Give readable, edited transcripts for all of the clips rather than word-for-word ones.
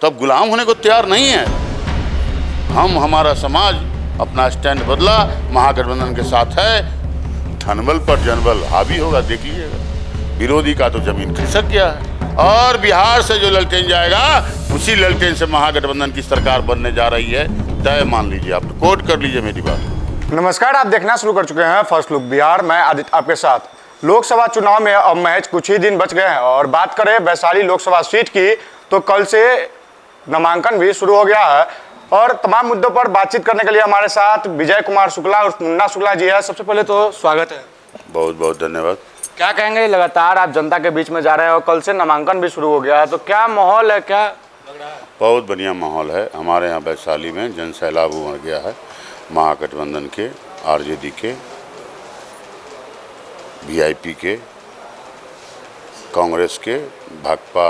तो अब गुलाम होने को तैयार नहीं है। हमारा समाज अपना स्टैंड बदला, महागठबंधन के साथ है। धनबल पर जनबल हावी होगा, देख लीजिएगा। विरोधी का तो जमीन खिसक गया है और बिहार से जो ललटेन जाएगा उसी ललटेन से महागठबंधन की सरकार बनने जा रही है। तय मान लीजिए, आप कोट कर लीजिए मेरी बात। नमस्कार, आप देखना शुरू कर चुके हैं फर्स्ट लुक बिहार। मैं आदित्य आपके साथ। लोकसभा चुनाव में अब महज कुछ ही दिन बच गए हैं और बात करें वैशाली लोकसभा सीट की तो कल से नामांकन भी शुरू हो गया है और तमाम मुद्दों पर बातचीत करने के लिए हमारे साथ विजय कुमार शुक्ला और मुन्ना शुक्ला जी है। सबसे पहले तो स्वागत है। बहुत बहुत धन्यवाद। क्या कहेंगे, लगातार आप जनता के बीच में जा रहे हैं और कल से नामांकन भी शुरू हो गया है, तो क्या माहौल है, क्या लग रहा है? बहुत बढ़िया माहौल है। हमारे यहाँ वैशाली में जन सैलाब उमड़ गया है। महागठबंधन के, आरजेडी के, वीआईपी के, कांग्रेस के, भाकपा,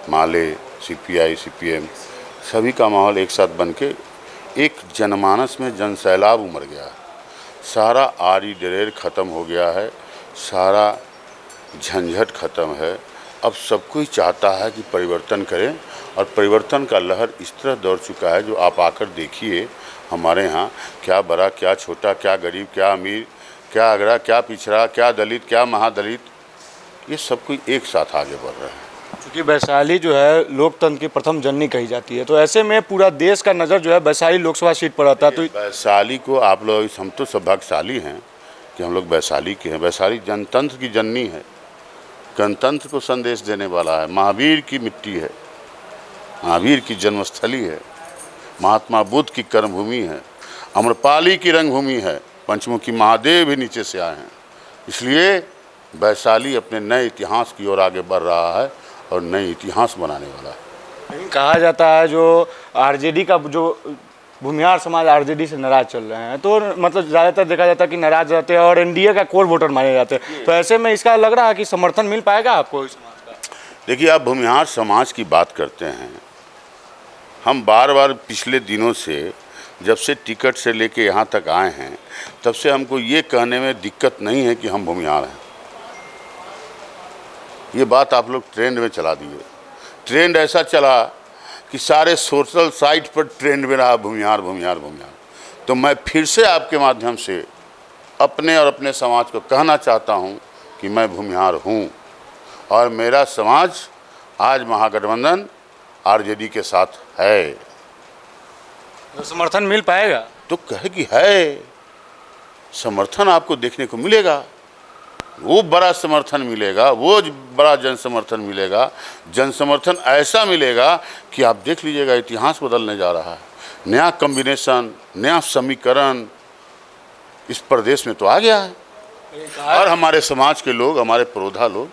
माले, सीपीआई, सीपीएम, सभी का माहौल एक साथ बन के एक जनमानस में जन सैलाब उमड़ गया है। सारा आरी डरेर ख़त्म हो गया है, सारा झंझट ख़त्म है। अब सब कोई चाहता है कि परिवर्तन करें और परिवर्तन का लहर इस तरह दौड़ चुका है जो आप आकर देखिए हमारे यहाँ। क्या बड़ा, क्या छोटा, क्या गरीब, क्या अमीर, क्या अगड़ा, क्या पिछड़ा, क्या दलित, क्या महादलित, ये सब कोई एक साथ आगे बढ़ रहा है। क्योंकि वैशाली जो है लोकतंत्र की प्रथम जननी कही जाती है, तो ऐसे में पूरा देश का नज़र जो है वैशाली लोकसभा सीट पर आता है। तो वैशाली को आप लोग, हम तो सौभाग्यशाली हैं कि हम लोग वैशाली के हैं। वैशाली जनतंत्र की जननी है, गणतंत्र को संदेश देने वाला है, महावीर की मिट्टी है, महावीर की जन्मस्थली है, महात्मा बुद्ध की कर्मभूमि है, अम्रपाली की रंगभूमि है, पंचमुखी महादेव भी नीचे से आए हैं। इसलिए वैशाली अपने नए इतिहास की ओर आगे बढ़ रहा है और नए इतिहास बनाने वाला है। लेकिन कहा जाता है जो आरजेडी का जो भूमिहार समाज आरजेडी से नाराज चल रहे हैं, तो मतलब ज़्यादातर देखा जाता है कि नाराज रहते हैं और एनडीए का कोर वोटर माने जाते हैं, तो ऐसे में इसका लग रहा है कि समर्थन मिल पाएगा आपको इस समाज का? देखिए, आप भूमिहार समाज की बात करते हैं। हम बार बार पिछले दिनों से, जब से टिकट से लेके यहाँ तक आए हैं, तब से हमको ये कहने में दिक्कत नहीं है कि हम भूमिहार हैं। ये बात आप लोग ट्रेंड में चला दिए। ट्रेंड ऐसा चला कि सारे सोशल साइट पर ट्रेंड में रहा भूमिहार भूमिहार भूमिहार। तो मैं फिर से आपके माध्यम से अपने और अपने समाज को कहना चाहता हूँ कि मैं भूमिहार हूँ और मेरा समाज आज महागठबंधन आरजेडी के साथ है। तो समर्थन मिल पाएगा? तो कहे कि है, समर्थन आपको देखने को मिलेगा। वो बड़ा समर्थन मिलेगा, वो बड़ा जन समर्थन मिलेगा। जन समर्थन ऐसा मिलेगा कि आप देख लीजिएगा, इतिहास बदलने जा रहा है। नया कॉम्बिनेशन, नया समीकरण इस प्रदेश में तो आ गया है। और हमारे समाज के लोग, हमारे पुरोधा लोग,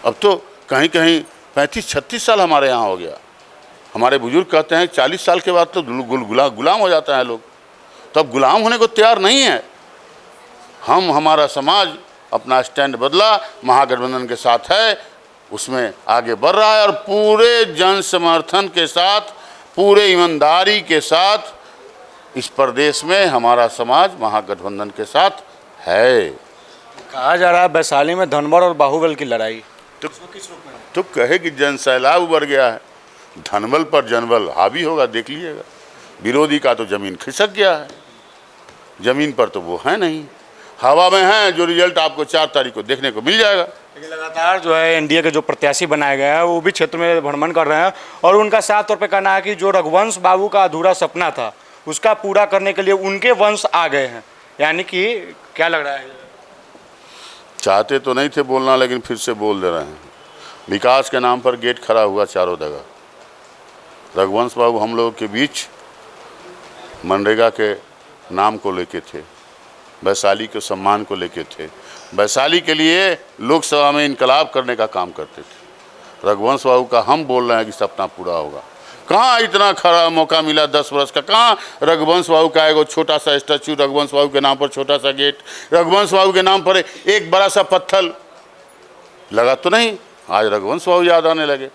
अब तो कहीं कहीं 35-36 साल हमारे यहाँ हो गया। हमारे बुजुर्ग कहते हैं 40 साल के बाद तो गुलाम हो जाता है लोग। तो अब गुलाम होने को तैयार नहीं है। हमारा समाज अपना स्टैंड बदला, महागठबंधन के साथ है, उसमें आगे बढ़ रहा है और पूरे जन समर्थन के साथ, पूरे ईमानदारी के साथ इस प्रदेश में हमारा समाज महागठबंधन के साथ है। कहा जा रहा है वैशाली में धनबल और बाहुबल की लड़ाई, तो कहे कि जन सैलाब उभर गया है। धनबल पर जनबल हावी होगा, देख लीजिएगा। विरोधी का तो जमीन खिसक गया है, जमीन पर तो वो है नहीं, हवा में है। जो रिजल्ट आपको 4 तारीख को देखने को मिल जाएगा। लेकिन लगातार जो है एनडीए के जो प्रत्याशी बनाए गए हैं वो भी क्षेत्र में भ्रमण कर रहे हैं और उनका साफ तौर पे कहना है कि जो रघुवंश बाबू का अधूरा सपना था उसका पूरा करने के लिए उनके वंश आ गए हैं। यानी कि क्या लग रहा है? चाहते तो नहीं थे बोलना, लेकिन फिर से बोल दे रहे हैं। विकास के नाम पर गेट खड़ा हुआ चारों जगह। रघुवंश बाबू हम लोगों के बीच मनरेगा के नाम को लेके थे, वैशाली के सम्मान को लेके थे, वैशाली के लिए लोकसभा में इनकलाब करने का काम करते थे। रघुवंश बाबू का हम बोल रहे हैं कि सपना पूरा होगा। कहाँ इतना खरा मौका मिला 10 वर्ष का? कहाँ रघुवंश बाबू का एगो छोटा सा स्टैचू, रघुवंश बाबू के नाम पर छोटा सा गेट, रघुवंश बाबू के नाम पर एक बड़ा सा पत्थर लगा तो नहीं? आज रघुवंश बाबू याद आने लगे।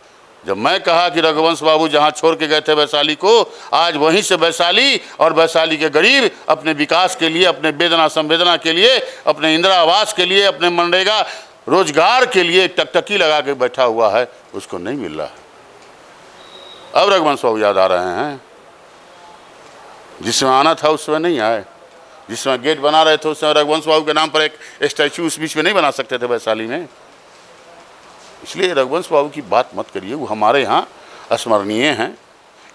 जब मैं कहा कि रघुवंश बाबू जहां छोड़ के गए थे वैशाली को, आज वहीं से वैशाली और वैशाली के गरीब अपने विकास के लिए, अपने वेदना संवेदना के लिए, अपने इंदिरा आवास के लिए, अपने मनरेगा रोजगार के लिए टकटकी लगा के बैठा हुआ है, उसको नहीं मिल रहा है। अब रघुवंश बाबू याद आ रहे हैं। जिस समय आना था उस समय नहीं आए। जिस समय गेट बना रहे थे उस समय रघुवंश बाबू के नाम पर एक स्टैचू उस बीच में नहीं बना सकते थे वैशाली में। इसलिए रघुवंश बाबू की बात मत करिए, वो हमारे यहाँ स्मरणीय हैं,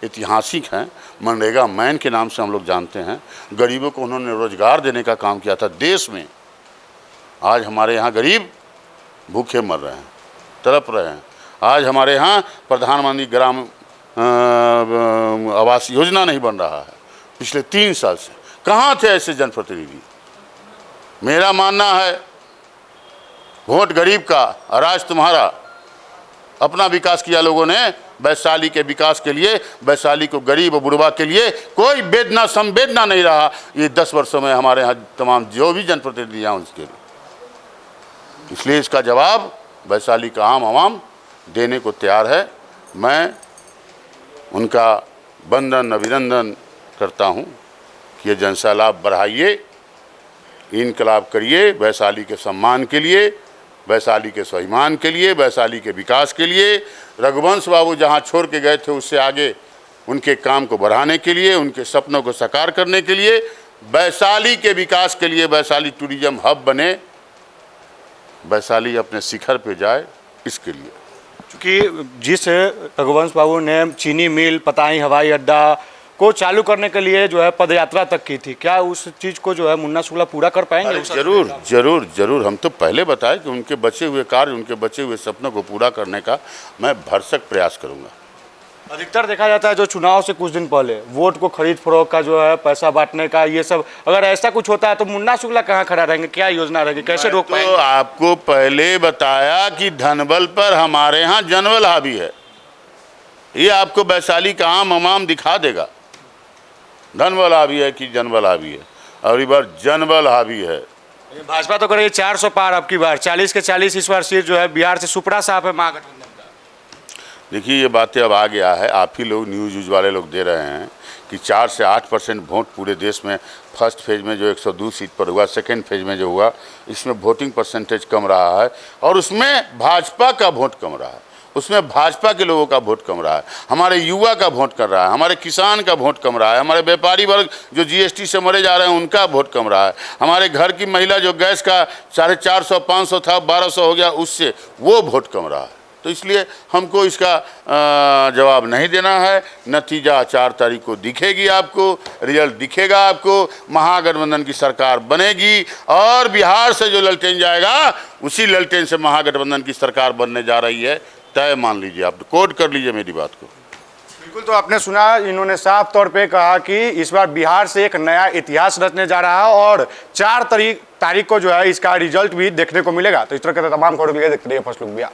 ऐतिहासिक हैं। मनरेगा मैन के नाम से हम लोग जानते हैं। गरीबों को उन्होंने रोजगार देने का काम किया था देश में। आज हमारे यहाँ गरीब भूखे मर रहे हैं, तड़प रहे हैं। आज हमारे यहाँ प्रधानमंत्री ग्राम आवास योजना नहीं बन रहा है पिछले 3 साल से। कहाँ थे ऐसे जनप्रतिनिधि? मेरा मानना है वोट गरीब का, राज तुम्हारा। अपना विकास किया लोगों ने, वैशाली के विकास के लिए, वैशाली को गरीब और बुढ़वा के लिए कोई वेदना संवेदना नहीं रहा ये 10 वर्षों में हमारे यहाँ तमाम जो भी जनप्रतिनिधि हैं उसके लिए। इसलिए इसका जवाब वैशाली का आम आवाम देने को तैयार है। मैं उनका वंदन अभिनंदन करता हूँ कि ये जनसैलाब बढ़ाइए, इनकलाब करिए वैशाली के सम्मान के लिए, वैशाली के स्वाभिमान के लिए, वैशाली के विकास के लिए। रघुवंश बाबू जहाँ छोड़ के गए थे उससे आगे उनके काम को बढ़ाने के लिए, उनके सपनों को साकार करने के लिए, वैशाली के विकास के लिए, वैशाली टूरिज्म हब बने, वैशाली अपने शिखर पे जाए, इसके लिए। क्योंकि जिस रघुवंश बाबू ने चीनी मिल, पताई हवाई अड्डा को चालू करने के लिए जो है पदयात्रा तक की थी, क्या उस चीज़ को जो है मुन्ना शुक्ला पूरा कर पाएंगे? जरूर जरूर जरूर। हम तो पहले बताए कि उनके बचे हुए कार्य, उनके बचे हुए सपनों को पूरा करने का मैं भरसक प्रयास करूंगा। अधिकतर देखा जाता है जो चुनाव से कुछ दिन पहले वोट को खरीद फरोख्त का जो है पैसा बांटने का, ये सब अगर ऐसा कुछ होता है तो मुन्ना शुक्ला कहाँ खड़ा रहेंगे? क्या योजना रहेगी? कैसे रोक पाएंगे? तो आपको पहले बताया कि धनबल पर हमारे यहाँ जनबल हावी है। ये आपको वैशाली का आम आम दिखा देगा धनबल हावी है कि जनबल हावी है। और इस बार जनबल हावी है। भाजपा तो करेगी 400 पार अब की बार, 40 के 40 इस बार सीट जो है बिहार से सुपड़ा साहब है महागठबंधन का। देखिए ये बातें अब आ गया है, आप ही लोग न्यूज़ वाले लोग दे रहे हैं कि 4 से 8% वोट पूरे देश में फर्स्ट फेज में जो 102 सीट पर हुआ, सेकेंड फेज में जो हुआ, इसमें वोटिंग परसेंटेज कम रहा है और उसमें भाजपा का वोट कम रहा है, उसमें भाजपा के लोगों का वोट कम रहा है, हमारे युवा का वोट कर रहा है, हमारे किसान का वोट कम रहा है, हमारे व्यापारी वर्ग जो जीएसटी से मरे जा रहे हैं उनका वोट कम रहा है, हमारे घर की महिला जो गैस का 450-500 था 1200 हो गया उससे वो वोट कम रहा है। तो इसलिए हमको इसका जवाब नहीं देना है। नतीजा 4 तारीख को दिखेगी, आपको रिजल्ट दिखेगा, आपको महागठबंधन की सरकार बनेगी और बिहार से जो ललटेन जाएगा उसी ललटेन से महागठबंधन की सरकार बनने जा रही है। तय मान लीजिए, आप कोट कर लीजिए मेरी बात को। बिल्कुल, तो आपने सुना, इन्होंने साफ तौर पे कहा कि इस बार बिहार से एक नया इतिहास रचने जा रहा है और 4 तारीख को जो है इसका रिजल्ट भी देखने को मिलेगा। तो इस तरह के तमाम खबरों के लिए देखते रहिए फर्स्ट लुक बिहार।